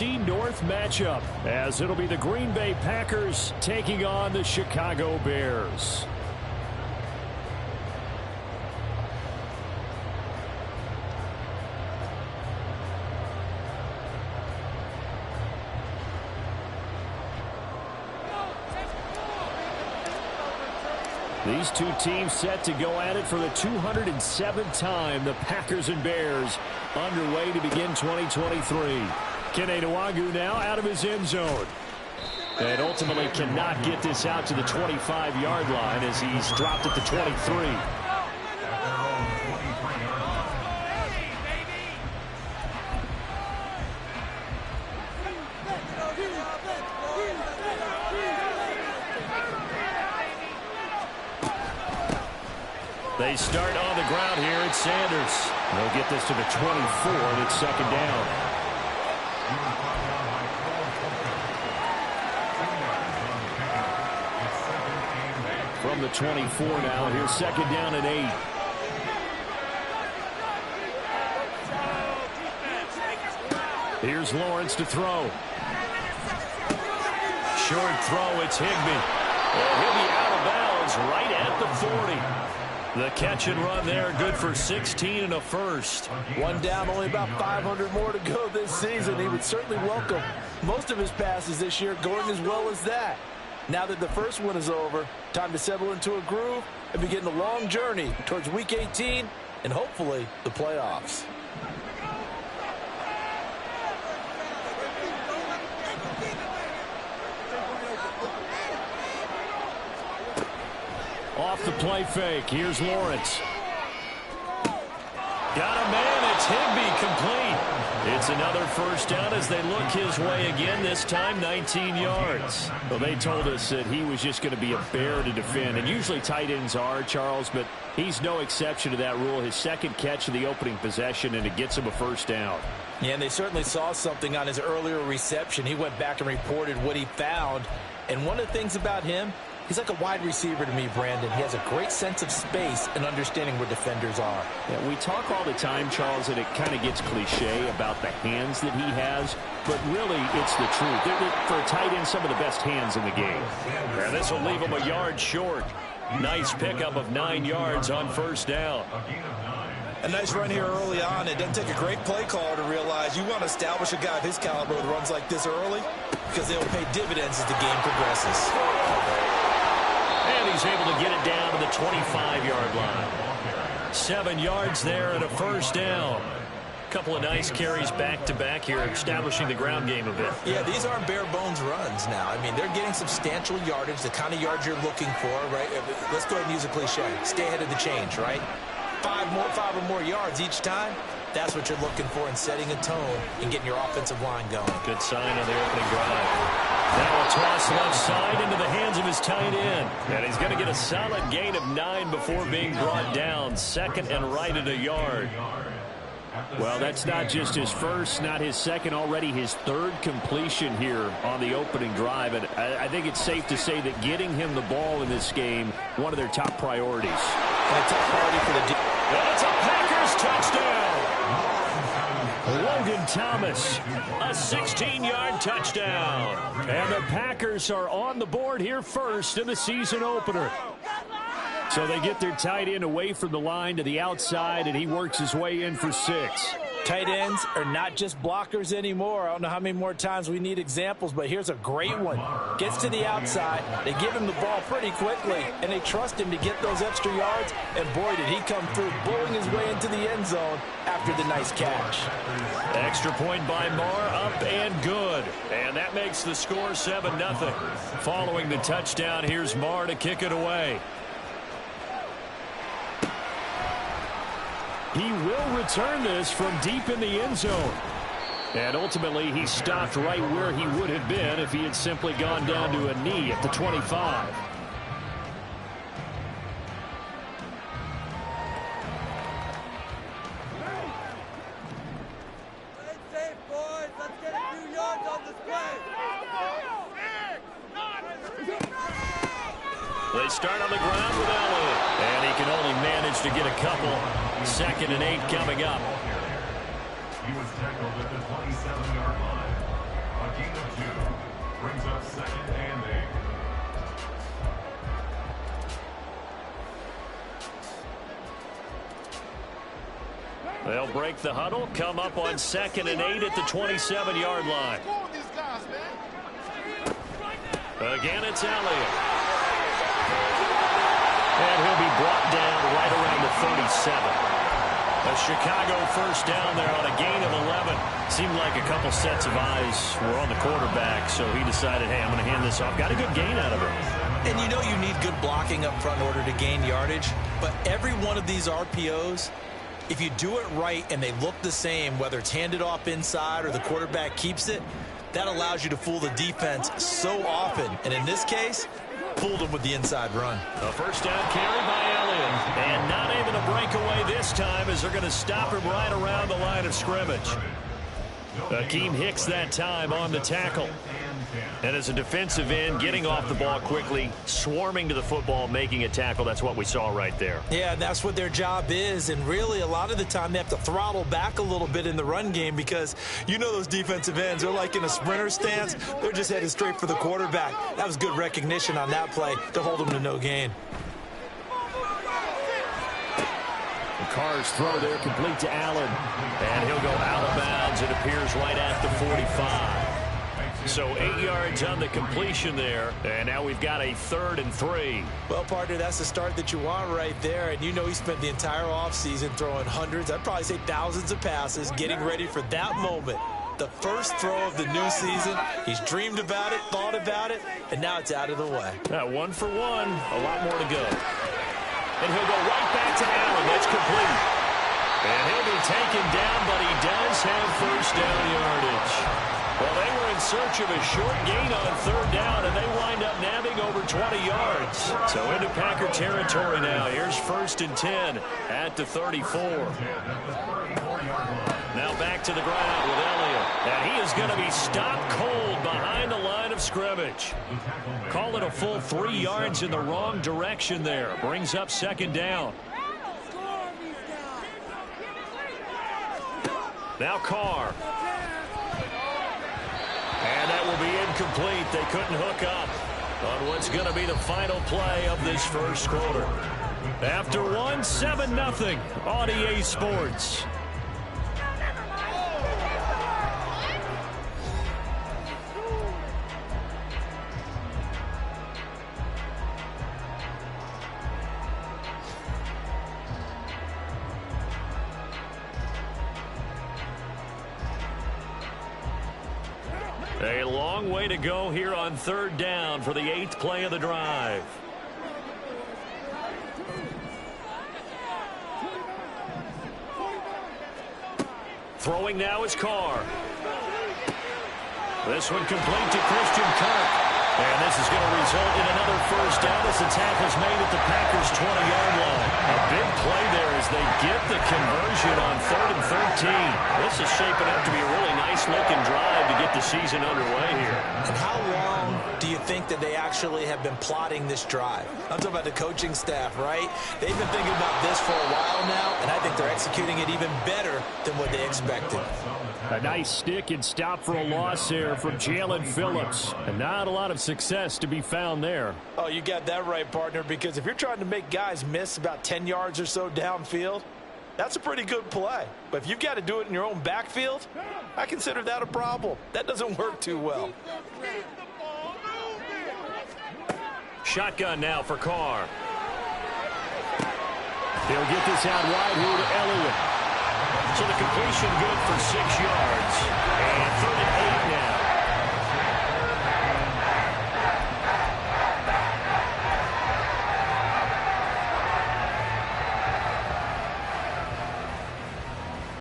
NFC North matchup, as it'll be the Green Bay Packers taking on the Chicago Bears. These two teams set to go at it for the 207th time. The Packers and Bears underway to begin 2023. Kene Nwangwu now out of his end zone. And ultimately cannot get this out to the 25-yard line as he's dropped at the 23. They start on the ground here. It's Sanders. They'll get this to the 24, and it's second down. From the 24 now, here's second down and 8. Here's Lawrence to throw. Short throw, it's Higbee. And he'll be out of bounds right at the 40. The catch and run there, good for 16 and a first. One down, only about 500 more to go this season. He would certainly welcome most of his passes this year going as well as that. Now that the first one is over, time to settle into a groove and begin the long journey towards Week 18 and hopefully the playoffs. Off the play fake. Here's Lawrence. Got a man. It's Higbee, complete. It's another first down as they look his way again, this time 19 yards. Well, they told us that he was just going to be a bear to defend, and usually tight ends are, Charles, but he's no exception to that rule. His second catch of the opening possession, and it gets him a first down. Yeah, and they certainly saw something on his earlier reception. He went back and reported what he found, and one of the things about him, he's like a wide receiver to me, Brandon. He has a great sense of space and understanding where defenders are. Yeah, we talk all the time, Charles, and it kind of gets cliche about the hands that he has, but really it's the truth. For a tight end, some of the best hands in the game. And this will leave him a yard short. Nice pickup of 9 yards on first down. A nice run here early on. It doesn't take a great play caller to realize you want to establish a guy of his caliber with runs like this early because they'll pay dividends as the game progresses. And he's able to get it down to the 25-yard line. 7 yards there and a first down. Couple of nice carries back-to-back here, establishing the ground game a bit. Yeah, these aren't bare-bones runs now. I mean, they're getting substantial yardage, the kind of yards you're looking for, right? Let's go ahead and use a cliche. Stay ahead of the change, right? 5 or more yards each time. That's what you're looking for in setting a tone and getting your offensive line going. Good sign on the opening drive. Now a toss left side into the hands of his tight end. And he's going to get a solid gain of 9 before being brought down. Second and right at a yard. Well, that's not just his first, not his second, already his third completion here on the opening drive. And I think it's safe to say that getting him the ball in this game, one of their top priorities. And a top priority for the That's a Packers touchdown. Logan Thomas, a 16-yard touchdown. And the Packers are on the board here first in the season opener. So they get their tight end away from the line to the outside, and he works his way in for 6. Tight ends are not just blockers anymore. I don't know how many more times we need examples, but here's a great one. Gets to the outside, they give him the ball pretty quickly, and they trust him to get those extra yards, and boy, did he come through, bulling his way into the end zone after the nice catch. Extra point by Marr, up and good. And that makes the score 7-0. Following the touchdown, here's Marr to kick it away. He will return this from deep in the end zone. And ultimately, he stopped right where he would have been if he had simply gone down to a knee at the 25. They start on the ground with Elliott. And he can only manage to get a couple. 2nd and 8 coming up. He was tackled at the 27-yard line. They'll break the huddle, come up on 2nd and 8 at the 27-yard line. Again, it's Elliott. And he'll be brought down right around the 37. A Chicago first down there on a gain of 11. Seemed like a couple sets of eyes were on the quarterback, so he decided, hey, I'm going to hand this off. Got a good gain out of it. And you know you need good blocking up front in order to gain yardage, but every one of these RPOs, if you do it right and they look the same, whether it's handed off inside or the quarterback keeps it, that allows you to fool the defense so often. And in this case, fooled them with the inside run. A first down carry by Elliott. And not able to break away this time as they're going to stop him right around the line of scrimmage. Akeem Hicks that time on the tackle. And as a defensive end, getting off the ball quickly, swarming to the football, making a tackle, that's what we saw right there. Yeah, that's what their job is. And really, a lot of the time, they have to throttle back a little bit in the run game because you know those defensive ends, they're like in a sprinter stance. They're just headed straight for the quarterback. That was good recognition on that play to hold them to no gain. Carr's throw there complete to Allen. And he'll go out of bounds. It appears right at the 45. So 8 yards on the completion there. And now we've got a 3rd and 3. Well, partner, that's the start that you want right there. And you know he spent the entire offseason throwing hundreds, I'd probably say thousands of passes, getting ready for that moment. The first throw of the new season. He's dreamed about it, thought about it, and now it's out of the way. 1 for 1. A lot more to go. And he'll go right back to Allen. That's complete. And he'll be taken down, but he does have first down yardage. Well, they were in search of a short gain on 3rd down, and they wind up nabbing over 20 yards. So into Packer territory now. Here's 1st and 10 at the 34. Now back to the ground with Elliott. And he is going to be stopped cold behind the line of scrimmage. Call it a full 3 yards in the wrong direction there. Brings up 2nd down. Now Carr. And that will be incomplete. They couldn't hook up on what's going to be the final play of this first quarter. After 1, 7-0 on EA Sports. A long way to go here on 3rd down for the 8th play of the drive. Throwing now is Carr. This one complete to Christian Kirk. And this is going to result in another first down as the tackle's made at the Packers' 20-yard line. A big play there as they get the conversion on 3rd and 13. This is shaping up to be a really nice-looking drive to get the season underway here. And how long do you think that they actually have been plotting this drive? I'm talking about the coaching staff, right? They've been thinking about this for a while now, and I think they're executing it even better than what they expected. A nice stick and stop for a loss here from Jalen Phillips. And not a lot of success to be found there. Oh, you got that right, partner, because if you're trying to make guys miss about 10 yards or so downfield, that's a pretty good play. But if you've got to do it in your own backfield, I consider that a problem. That doesn't work too well. Shotgun now for Carr. He'll get this out wide here to Elliott. So the completion good for 6 yards.